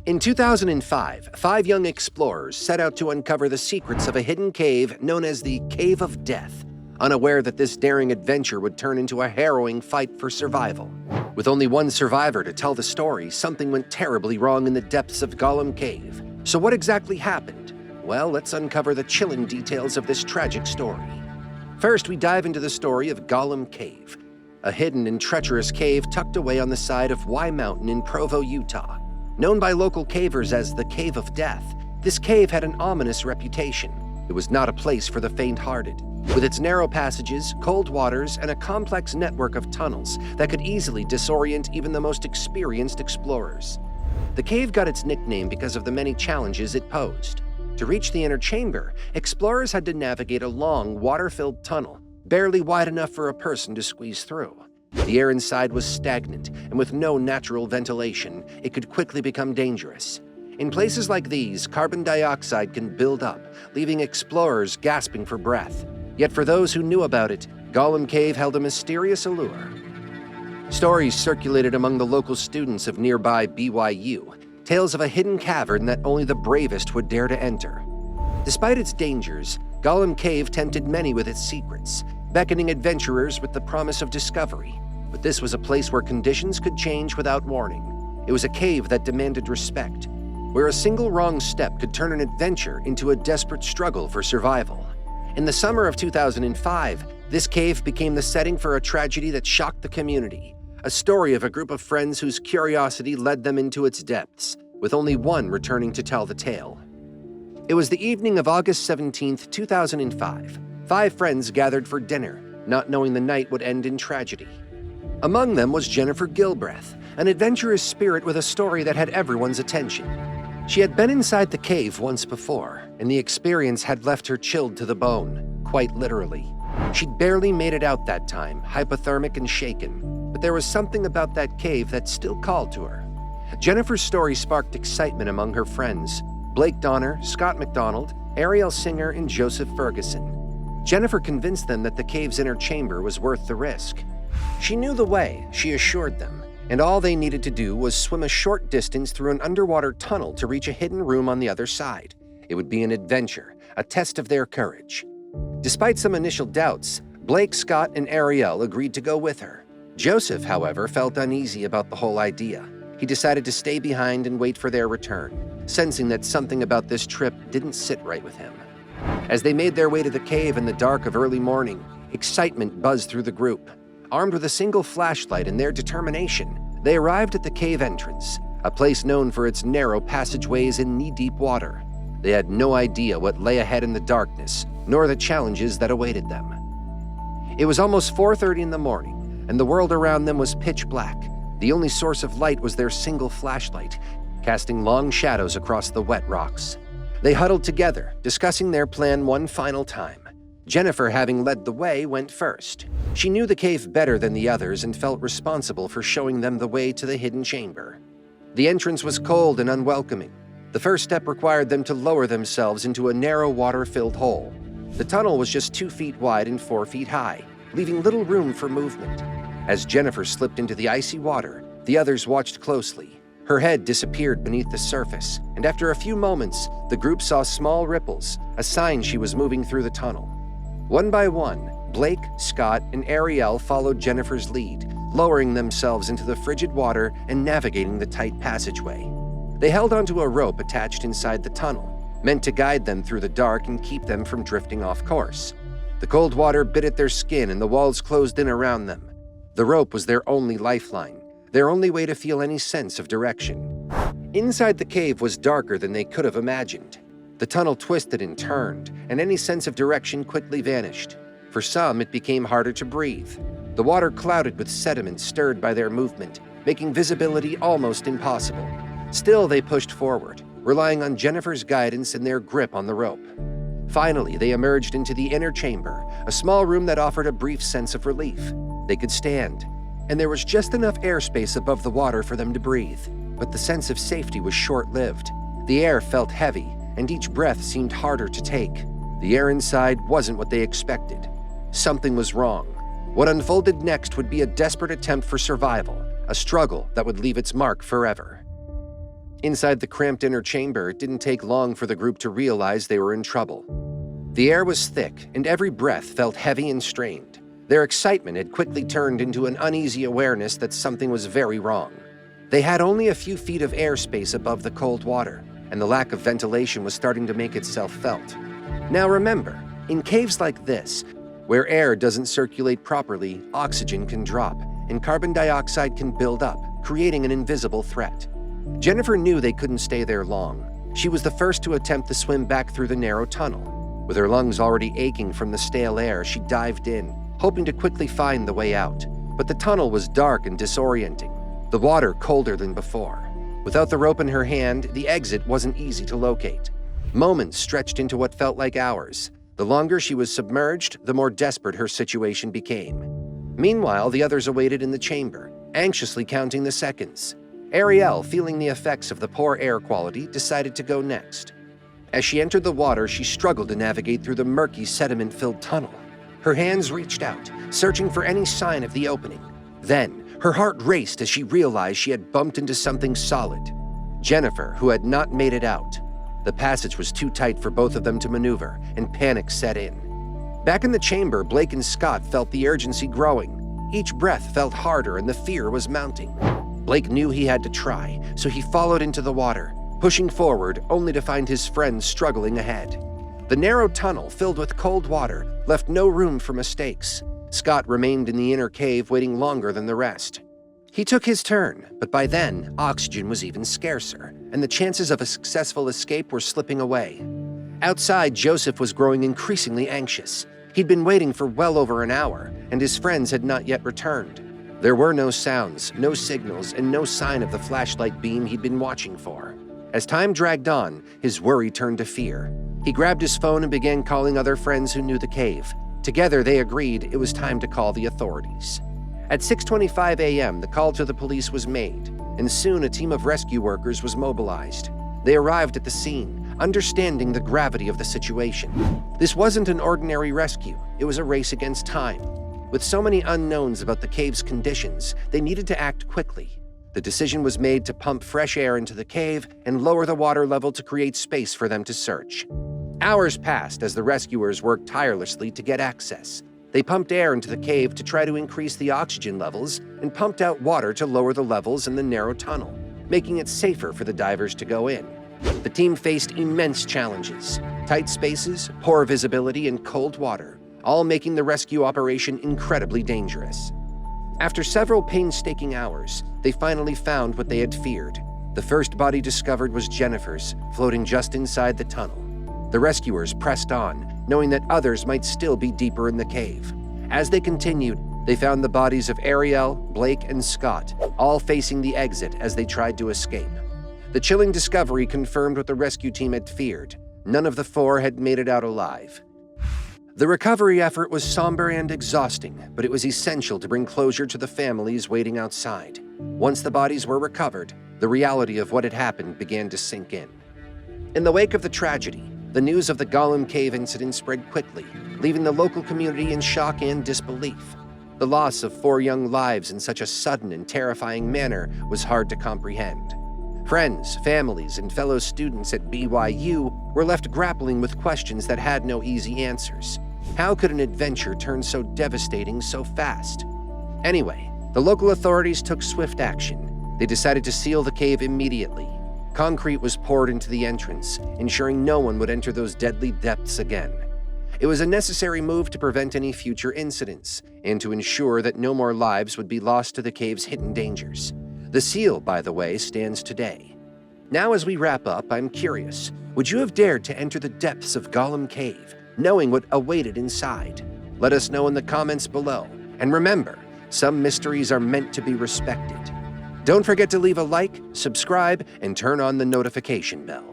In 2005, 5 young explorers set out to uncover the secrets of a hidden cave known as the Cave of Death, unaware that this daring adventure would turn into a harrowing fight for survival. With only one survivor to tell the story, something went terribly wrong in the depths of Gollum Cave. So what exactly happened? Well, let's uncover the chilling details of this tragic story. First, we dive into the story of Gollum Cave, a hidden and treacherous cave tucked away on the side of Y Mountain in Provo, Utah. Known by local cavers as the Cave of Death, this cave had an ominous reputation. It was not a place for the faint-hearted. With its narrow passages, cold waters, and a complex network of tunnels that could easily disorient even the most experienced explorers. The cave got its nickname because of the many challenges it posed. To reach the inner chamber, explorers had to navigate a long, water-filled tunnel, barely wide enough for a person to squeeze through. The air inside was stagnant, and with no natural ventilation, it could quickly become dangerous. In places like these, carbon dioxide can build up, leaving explorers gasping for breath. Yet for those who knew about it, Gollum Cave held a mysterious allure. Stories circulated among the local students of nearby BYU, tales of a hidden cavern that only the bravest would dare to enter. Despite its dangers, Gollum Cave tempted many with its secrets, beckoning adventurers with the promise of discovery. But this was a place where conditions could change without warning. It was a cave that demanded respect, where a single wrong step could turn an adventure into a desperate struggle for survival. In the summer of 2005, this cave became the setting for a tragedy that shocked the community, a story of a group of friends whose curiosity led them into its depths, with only one returning to tell the tale. It was the evening of August 17, 2005. 5 friends gathered for dinner, not knowing the night would end in tragedy. Among them was Jennifer Gilbreth, an adventurous spirit with a story that had everyone's attention. She had been inside the cave once before, and the experience had left her chilled to the bone, quite literally. She'd barely made it out that time, hypothermic and shaken, but there was something about that cave that still called to her. Jennifer's story sparked excitement among her friends: Blake Donner, Scott McDonald, Ariel Singer, and Joseph Ferguson. Jennifer convinced them that the cave's inner chamber was worth the risk. She knew the way, she assured them, and all they needed to do was swim a short distance through an underwater tunnel to reach a hidden room on the other side. It would be an adventure, a test of their courage. Despite some initial doubts, Blake, Scott, and Ariel agreed to go with her. Joseph, however, felt uneasy about the whole idea. He decided to stay behind and wait for their return, sensing that something about this trip didn't sit right with him. As they made their way to the cave in the dark of early morning, excitement buzzed through the group. Armed with a single flashlight and their determination, they arrived at the cave entrance, a place known for its narrow passageways in knee-deep water. They had no idea what lay ahead in the darkness, nor the challenges that awaited them. It was almost 4:30 in the morning, and the world around them was pitch black. The only source of light was their single flashlight, casting long shadows across the wet rocks. They huddled together, discussing their plan one final time. Jennifer, having led the way, went first. She knew the cave better than the others and felt responsible for showing them the way to the hidden chamber. The entrance was cold and unwelcoming. The first step required them to lower themselves into a narrow water-filled hole. The tunnel was just 2 feet wide and 4 feet high, leaving little room for movement. As Jennifer slipped into the icy water, the others watched closely. Her head disappeared beneath the surface, and after a few moments, the group saw small ripples, a sign she was moving through the tunnel. One by one, Blake, Scott, and Ariel followed Jennifer's lead, lowering themselves into the frigid water and navigating the tight passageway. They held onto a rope attached inside the tunnel, meant to guide them through the dark and keep them from drifting off course. The cold water bit at their skin and the walls closed in around them. The rope was their only lifeline, their only way to feel any sense of direction. Inside the cave was darker than they could have imagined. The tunnel twisted and turned, and any sense of direction quickly vanished. For some, it became harder to breathe. The water clouded with sediment stirred by their movement, making visibility almost impossible. Still, they pushed forward, relying on Jennifer's guidance and their grip on the rope. Finally, they emerged into the inner chamber, a small room that offered a brief sense of relief. They could stand, and there was just enough airspace above the water for them to breathe. But the sense of safety was short-lived. The air felt heavy, and each breath seemed harder to take. The air inside wasn't what they expected. Something was wrong. What unfolded next would be a desperate attempt for survival, a struggle that would leave its mark forever. Inside the cramped inner chamber, it didn't take long for the group to realize they were in trouble. The air was thick, and every breath felt heavy and strained. Their excitement had quickly turned into an uneasy awareness that something was very wrong. They had only a few feet of airspace above the cold water, and the lack of ventilation was starting to make itself felt. Now remember, in caves like this, where air doesn't circulate properly, oxygen can drop, and carbon dioxide can build up, creating an invisible threat. Jennifer knew they couldn't stay there long. She was the first to attempt the swim back through the narrow tunnel. With her lungs already aching from the stale air, she dived in, hoping to quickly find the way out. But the tunnel was dark and disorienting, the water colder than before. Without the rope in her hand, the exit wasn't easy to locate. Moments stretched into what felt like hours. The longer she was submerged, the more desperate her situation became. Meanwhile, the others awaited in the chamber, anxiously counting the seconds. Ariel, feeling the effects of the poor air quality, decided to go next. As she entered the water, she struggled to navigate through the murky, sediment-filled tunnel. Her hands reached out, searching for any sign of the opening. Then, her heart raced as she realized she had bumped into something solid. Jennifer, who had not made it out. The passage was too tight for both of them to maneuver, and panic set in. Back in the chamber, Blake and Scott felt the urgency growing. Each breath felt harder and the fear was mounting. Blake knew he had to try, so he followed into the water, pushing forward only to find his friends struggling ahead. The narrow tunnel, filled with cold water, left no room for mistakes. Scott remained in the inner cave, waiting longer than the rest. He took his turn, but by then, oxygen was even scarcer, and the chances of a successful escape were slipping away. Outside, Joseph was growing increasingly anxious. He'd been waiting for well over an hour, and his friends had not yet returned. There were no sounds, no signals, and no sign of the flashlight beam he'd been watching for. As time dragged on, his worry turned to fear. He grabbed his phone and began calling other friends who knew the cave. Together, they agreed it was time to call the authorities. At 6:25 a.m., the call to the police was made, and soon a team of rescue workers was mobilized. They arrived at the scene, understanding the gravity of the situation. This wasn't an ordinary rescue, it was a race against time. With so many unknowns about the cave's conditions, they needed to act quickly. The decision was made to pump fresh air into the cave and lower the water level to create space for them to search. Hours passed as the rescuers worked tirelessly to get access. They pumped air into the cave to try to increase the oxygen levels and pumped out water to lower the levels in the narrow tunnel, making it safer for the divers to go in. The team faced immense challenges: tight spaces, poor visibility, and cold water, all making the rescue operation incredibly dangerous. After several painstaking hours, they finally found what they had feared. The first body discovered was Jennifer's, floating just inside the tunnel. The rescuers pressed on, knowing that others might still be deeper in the cave. As they continued, they found the bodies of Ariel, Blake, and Scott, all facing the exit as they tried to escape. The chilling discovery confirmed what the rescue team had feared. None of the four had made it out alive. The recovery effort was somber and exhausting, but it was essential to bring closure to the families waiting outside. Once the bodies were recovered, the reality of what had happened began to sink in. In the wake of the tragedy, the news of the Gollum Cave incident spread quickly, leaving the local community in shock and disbelief. The loss of 4 young lives in such a sudden and terrifying manner was hard to comprehend. Friends, families, and fellow students at BYU were left grappling with questions that had no easy answers. How could an adventure turn so devastating so fast? Anyway, the local authorities took swift action. They decided to seal the cave immediately. Concrete was poured into the entrance, ensuring no one would enter those deadly depths again. It was a necessary move to prevent any future incidents, and to ensure that no more lives would be lost to the cave's hidden dangers. The seal, by the way, stands today. Now as we wrap up, I'm curious, would you have dared to enter the depths of Gollum Cave, knowing what awaited inside? Let us know in the comments below. And remember, some mysteries are meant to be respected. Don't forget to leave a like, subscribe, and turn on the notification bell.